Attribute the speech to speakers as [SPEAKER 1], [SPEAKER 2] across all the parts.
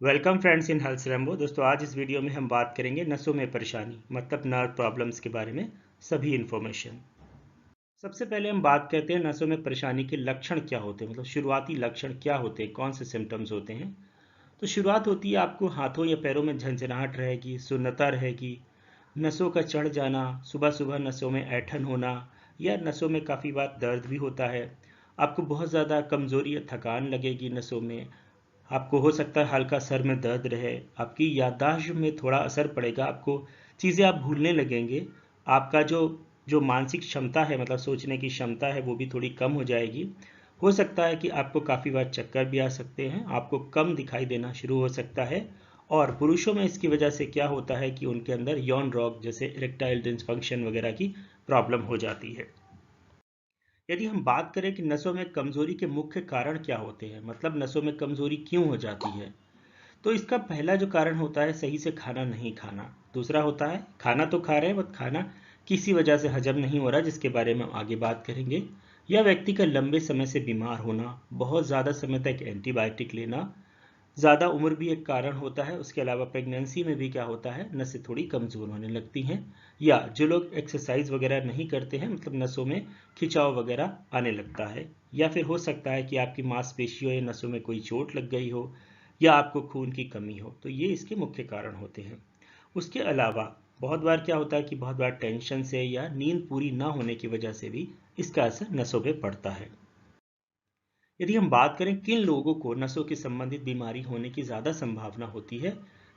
[SPEAKER 1] Welcome friends in health rainbow. दोस्तों, आज इस वीडियो में हम बात करेंगे नसों में परेशानी मतलब नर्व प्रॉब्लम्स के बारे में सभी इन्फॉर्मेशन। सबसे पहले हम बात करते हैं नसों में परेशानी के लक्षण क्या होते हैं, मतलब शुरुआती लक्षण क्या होते हैं, कौन से सिम्टम्स होते हैं। तो शुरुआत होती है, आपको हाथों या पैरों में झंझनाहट रहेगी, सुन्नता रहेगी, नसों का चढ़ जाना, सुबह सुबह नसों में ऐंठन होना या नसों में काफ़ी बार दर्द भी होता है। आपको बहुत ज़्यादा कमज़ोरी या थकान लगेगी नसों में। आपको हो सकता है हल्का सर में दर्द रहे, आपकी याददाश्त में थोड़ा असर पड़ेगा, आपको चीज़ें आप भूलने लगेंगे। आपका जो जो मानसिक क्षमता है, मतलब सोचने की क्षमता है, वो भी थोड़ी कम हो जाएगी। हो सकता है कि आपको काफ़ी बार चक्कर भी आ सकते हैं, आपको कम दिखाई देना शुरू हो सकता है। और पुरुषों में इसकी वजह से क्या होता है कि उनके अंदर यौन रोग जैसे इरेक्टाइल डिसफंक्शन वगैरह की प्रॉब्लम हो जाती है। यदि हम बात करें कि नसों में कमजोरी के मुख्य कारण क्या होते हैं, मतलब नसों में कमजोरी क्यों हो जाती है, तो इसका पहला जो कारण होता है सही से खाना नहीं खाना। दूसरा होता है खाना तो खा रहे हैं बट खाना किसी वजह से हजम नहीं हो रहा, जिसके बारे में हम आगे बात करेंगे। या व्यक्ति का लंबे समय से बीमार होना, बहुत ज़्यादा समय तक एंटीबायोटिक लेना, ज़्यादा उम्र भी एक कारण होता है। उसके अलावा प्रेगनेंसी में भी क्या होता है, नसें थोड़ी कमज़ोर होने लगती हैं। या जो लोग एक्सरसाइज वगैरह नहीं करते हैं, मतलब नसों में खिंचाव वगैरह आने लगता है। या फिर हो सकता है कि आपकी मांसपेशियों या नसों में कोई चोट लग गई हो या आपको खून की कमी हो, तो ये इसके मुख्य कारण होते हैं। उसके अलावा बहुत बार क्या होता है कि बहुत बार टेंशन से या नींद पूरी ना होने की वजह से भी इसका असर नसों पे पड़ता है। यदि हम बात करें किन लोगों को नसों के संबंधित बीमारी होने की ज़्यादा संभावना होती है,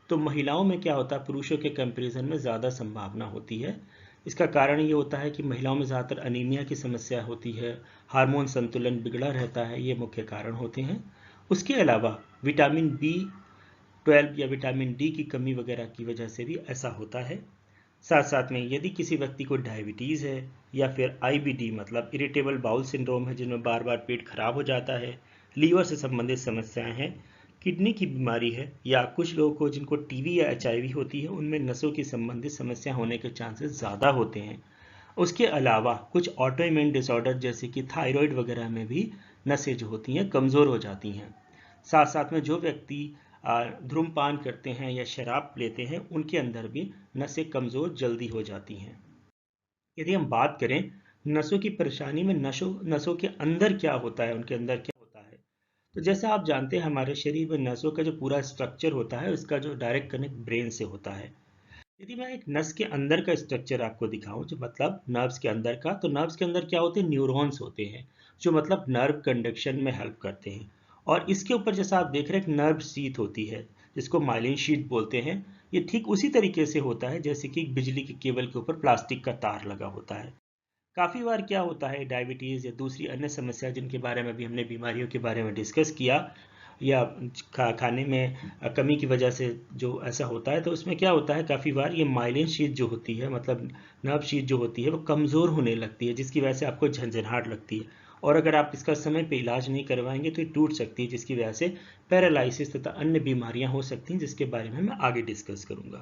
[SPEAKER 1] तो महिलाओं में क्या होता है, पुरुषों के कंपैरिजन में ज़्यादा संभावना होती है। इसका कारण ये होता है कि महिलाओं में ज़्यादातर अनीमिया की समस्या होती है, हार्मोन संतुलन बिगड़ा रहता है, ये मुख्य कारण होते हैं। उसके अलावा विटामिन B12 या विटामिन डी की कमी वगैरह की वजह से भी ऐसा होता है। साथ साथ में यदि किसी व्यक्ति को डायबिटीज़ है या फिर IBD मतलब इरिटेबल बाउल सिंड्रोम है, जिनमें बार बार पेट खराब हो जाता है, लीवर से संबंधित समस्याएं हैं, किडनी की बीमारी है, या कुछ लोगों को जिनको टीबी या HIV होती है, उनमें नसों की संबंधित समस्या होने के चांसेस ज़्यादा होते हैं। उसके अलावा कुछ ऑटो इम्यून डिसऑर्डर जैसे कि थायराइड वगैरह में भी नसें जो होती हैं कमज़ोर हो जाती हैं। साथ साथ में जो व्यक्ति धूम्रपान करते हैं या शराब लेते हैं, उनके अंदर भी नसें कमज़ोर जल्दी हो जाती हैं। यदि हम बात करें नसों की परेशानी में, नसों नसों के अंदर क्या होता है, उनके अंदर क्या होता है, तो जैसा आप जानते हैं हमारे शरीर में नसों का जो पूरा स्ट्रक्चर होता है, उसका जो डायरेक्ट कनेक्ट ब्रेन से होता है। यदि मैं एक नस के अंदर का स्ट्रक्चर आपको दिखाऊं, जो मतलब नर्व्स के अंदर का, तो नर्व्स के अंदर क्या होते हैं, न्यूरॉन्स होते हैं, जो मतलब नर्व कंडक्शन में हेल्प करते हैं। और इसके ऊपर जैसा आप देख रहे हैं एक नर्व शीथ होती है, जिसको माइलिन शीथ बोलते हैं। ये ठीक उसी तरीके से होता है जैसे कि बिजली के केबल के ऊपर प्लास्टिक का तार लगा होता है। काफ़ी बार क्या होता है, डायबिटीज़ या दूसरी अन्य समस्या जिनके बारे में भी हमने बीमारियों के बारे में डिस्कस किया, या खाने में कमी की वजह से जो ऐसा होता है, तो उसमें क्या होता है, काफ़ी बार ये माइलिन शीथ जो होती है, मतलब नर्व शीथ जो होती है, वो कमज़ोर होने लगती है, जिसकी वजह से आपको झंझनाहट लगती है। और अगर आप इसका समय पे इलाज नहीं करवाएंगे तो ये टूट सकती है, जिसकी वजह से पैरालिसिस तथा अन्य बीमारियां हो सकती हैं, जिसके बारे में मैं आगे डिस्कस करूंगा।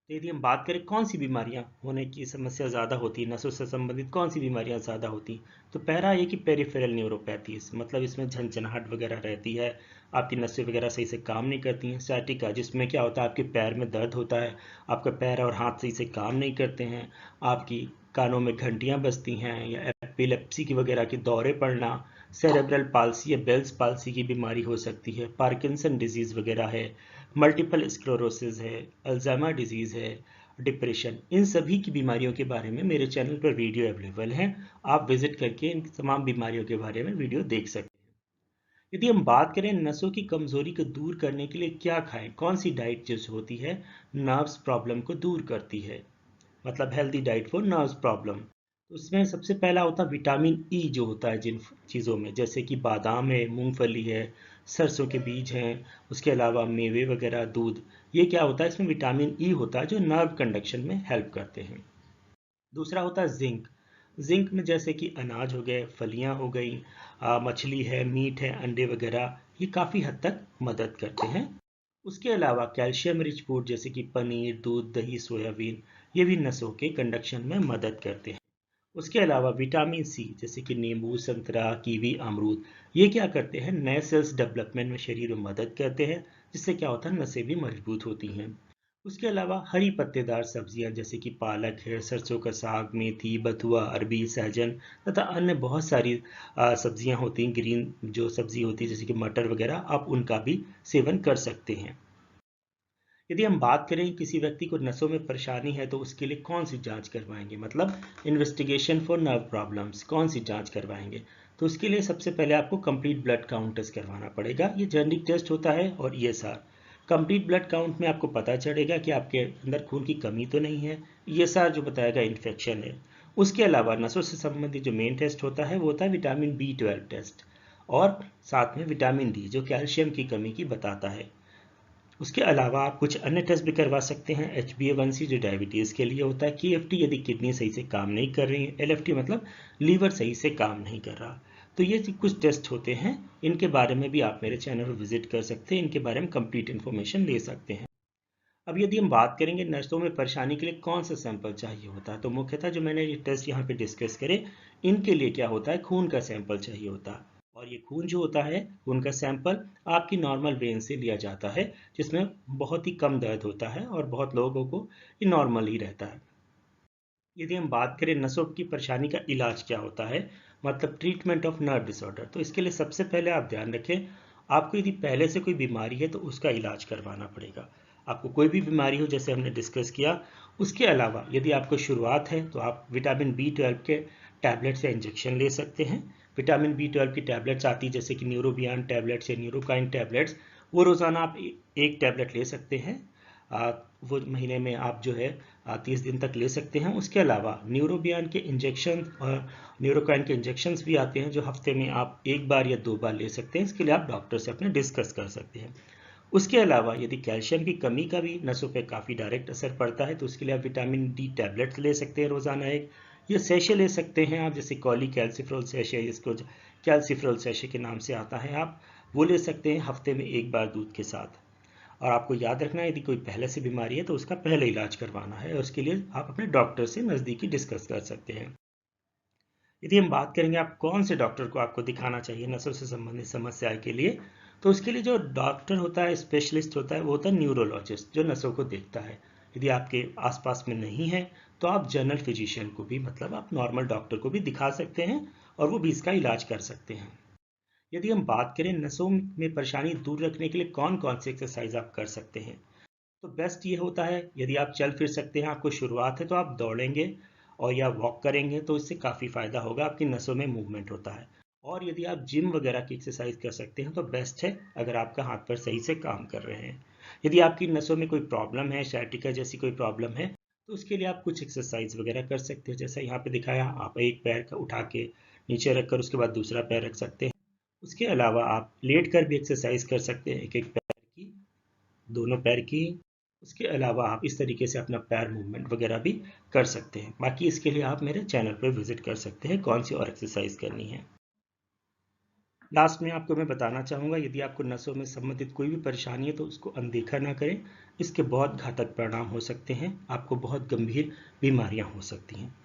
[SPEAKER 1] तो यदि हम बात करें कौन सी बीमारियां होने की समस्या ज़्यादा होती है, नसों से संबंधित कौन सी बीमारियां ज़्यादा होती हैं, तो पहला ये कि पेरिफेरल न्यूरोपैथीज, मतलब इसमें झंझनाहट वगैरह रहती है, आपकी नसें वगैरह सही से काम नहीं करती हैं। सciatica, जिसमें क्या होता है, आपके पैर में दर्द होता है, आपका पैर और हाथ सही से काम नहीं करते हैं, आपकी कानों में घंटियां बजती हैं, या एपिलेप्सी की वगैरह के दौरे पड़ना, सेरेब्रल पाल्सी या बेल्स पाल्सी की बीमारी हो सकती है, पार्किंसन डिजीज़ वगैरह है, मल्टीपल स्क्लेरोसिस है, अल्जाइमर डिजीज़ है, डिप्रेशन, इन सभी की बीमारियों के बारे में मेरे चैनल पर वीडियो अवेलेबल हैं। आप विजिट करके इन तमाम बीमारियों के बारे में वीडियो देख सकते हैं। यदि हम बात करें नसों की कमजोरी को दूर करने के लिए क्या खाएं, कौन सी डाइट जो होती है नर्व्स प्रॉब्लम को दूर करती है, मतलब healthy diet for nerves problem, तो उसमें सबसे पहला होता है विटामिन ई, जो होता है जिन चीज़ों में, जैसे कि बादाम है, मूंगफली है, सरसों के बीज हैं, उसके अलावा मेवे वगैरह, दूध, ये क्या होता है, इसमें विटामिन ई होता है जो नर्व कंडक्शन में हेल्प करते हैं। दूसरा होता है जिंक। जिंक में जैसे कि अनाज हो गए, फलियां हो गई, मछली है, मीट है, अंडे वगैरह, ये काफ़ी हद तक मदद करते हैं। उसके अलावा कैल्शियम रिच फूड जैसे कि पनीर, दूध, दही, सोयाबीन, ये भी नसों के कंडक्शन में मदद करते हैं। उसके अलावा विटामिन सी जैसे कि नींबू, संतरा, कीवी, अमरूद, ये क्या करते हैं, नए सेल्स डेवलपमेंट में शरीर में मदद करते हैं, जिससे क्या होता है, नसें भी मजबूत होती हैं। उसके अलावा हरी पत्तेदार सब्जियां जैसे कि पालक है, सरसों का साग, मेथी, बथुआ, अरबी, सहजन तथा अन्य बहुत सारी सब्जियां होती हैं, ग्रीन जो सब्जी होती है जैसे कि मटर वगैरह, आप उनका भी सेवन कर सकते हैं। यदि हम बात करें किसी व्यक्ति को नसों में परेशानी है तो उसके लिए कौन सी जांच करवाएंगे, मतलब इन्वेस्टिगेशन फॉर नर्व प्रॉब्लम्स, कौन सी जांच करवाएंगे, तो उसके लिए सबसे पहले आपको कंप्लीट ब्लड काउंट टेस्ट करवाना पड़ेगा। ये जेनेरिक टेस्ट होता है और ईएसआर। कंप्लीट ब्लड काउंट में आपको पता चलेगा कि आपके अंदर खून की कमी तो नहीं है। ईएसआर जो बताएगा इन्फेक्शन है। उसके अलावा नसों से संबंधित जो मेन टेस्ट होता है वो होता है विटामिन B12 टेस्ट, और साथ में विटामिन डी जो कैल्शियम की कमी की बताता है। उसके अलावा आप कुछ अन्य टेस्ट भी करवा सकते हैं। HbA1c जो डायबिटीज़ के लिए होता है, KFT यदि किडनी सही से काम नहीं कर रही है, LFT मतलब लीवर सही से काम नहीं कर रहा। तो ये कुछ टेस्ट होते हैं, इनके बारे में भी आप मेरे चैनल पर विजिट कर सकते हैं, इनके बारे में कंप्लीट इन्फॉर्मेशन ले सकते हैं। अब यदि हम बात करेंगे नसों में परेशानी के लिए कौन सा सैंपल चाहिए होता है, तो मुख्यतः जो मैंने ये टेस्ट यहाँ पे डिस्कस करे, इनके लिए क्या होता है, खून का सैंपल चाहिए होता है। और ये खून जो होता है, खून का सैंपल आपकी नॉर्मल वेन से लिया जाता है, जिसमें बहुत ही कम दर्द होता है और बहुत लोगों को ये नॉर्मल ही रहता है। यदि हम बात करें नसों की परेशानी का इलाज क्या होता है, मतलब ट्रीटमेंट ऑफ नर्व डिसऑर्डर, तो इसके लिए सबसे पहले आप ध्यान रखें, आपको यदि पहले से कोई बीमारी है तो उसका इलाज करवाना पड़ेगा। आपको कोई भी बीमारी हो जैसे हमने डिस्कस किया। उसके अलावा यदि आपको शुरुआत है तो आप विटामिन B12 के टैबलेट्स या इंजेक्शन ले सकते हैं। विटामिन B12 की टैबलेट्स आती है जैसे कि न्यूरोबियान टैबलेट्स या न्यूरोकाइन टैबलेट्स, वो रोज़ाना आप एक टैबलेट ले सकते हैं। वो महीने में आप जो है 30 दिन तक ले सकते हैं। उसके अलावा न्यूरोबियान के इंजेक्शन और न्यूरोकाइन के इंजेक्शंस भी आते हैं जो हफ्ते में आप एक बार या 2 बार ले सकते हैं। इसके लिए आप डॉक्टर से अपने डिस्कस कर सकते हैं। उसके अलावा यदि कैल्शियम की कमी का भी नसों पे काफ़ी डायरेक्ट असर पड़ता है तो उसके लिए आप विटामिन डी टैबलेट्स ले सकते हैं रोज़ाना एक, या सेशे ले सकते हैं आप, जैसे कॉली कैल्सिफ्रोल सेशे, जिसको कैल्सिफ्रोल सेशे के नाम से आता है, आप वो ले सकते हैं हफ्ते में एक बार दूध के साथ। और आपको याद रखना है यदि कोई पहले से बीमारी है तो उसका पहले इलाज करवाना है, उसके लिए आप अपने डॉक्टर से नज़दीकी डिस्कस कर सकते हैं। यदि हम बात करेंगे आप कौन से डॉक्टर को आपको दिखाना चाहिए नसों से संबंधित समस्या के लिए, तो उसके लिए जो डॉक्टर होता है, स्पेशलिस्ट होता है, वो होता है न्यूरोलॉजिस्ट जो नसों को देखता है। यदि आपके आसपास में नहीं है तो आप जनरल फिजिशियन को भी, मतलब आप नॉर्मल डॉक्टर को भी दिखा सकते हैं और वो भी इसका इलाज कर सकते हैं। यदि हम बात करें नसों में परेशानी दूर रखने के लिए कौन कौन सी एक्सरसाइज आप कर सकते हैं, तो बेस्ट ये होता है यदि आप चल फिर सकते हैं, आपको शुरुआत है तो आप दौड़ेंगे और या वॉक करेंगे तो इससे काफ़ी फ़ायदा होगा, आपकी नसों में मूवमेंट होता है। और यदि आप जिम वगैरह की एक्सरसाइज कर सकते हैं तो बेस्ट है, अगर आपका हाथ पैर सही से काम कर रहे हैं। यदि आपकी नसों में कोई प्रॉब्लम है, sciatica जैसी कोई प्रॉब्लम है, तो उसके लिए आप कुछ एक्सरसाइज वगैरह कर सकते हैं, जैसा यहाँ पे दिखाया, आप एक पैर का उठा के नीचे रखकर उसके बाद दूसरा पैर रख सकते हैं। उसके अलावा आप लेट कर भी एक्सरसाइज कर सकते हैं, एक एक पैर की, दोनों पैर की। उसके अलावा आप इस तरीके से अपना पैर मूवमेंट वगैरह भी कर सकते हैं। बाकी इसके लिए आप मेरे चैनल पर विजिट कर सकते हैं कौन सी और एक्सरसाइज करनी है। लास्ट में आपको मैं बताना चाहूँगा, यदि आपको नसों में संबंधित कोई भी परेशानी है तो उसको अनदेखा ना करें, इसके बहुत घातक परिणाम हो सकते हैं, आपको बहुत गंभीर बीमारियां हो सकती हैं।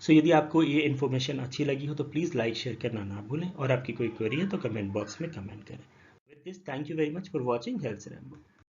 [SPEAKER 1] सो यदि आपको ये इन्फॉर्मेशन अच्छी लगी हो तो प्लीज़ लाइक शेयर करना ना भूलें, और आपकी कोई क्वेरी है तो कमेंट बॉक्स में कमेंट करें। With this, thank you very much for watching health Rambo.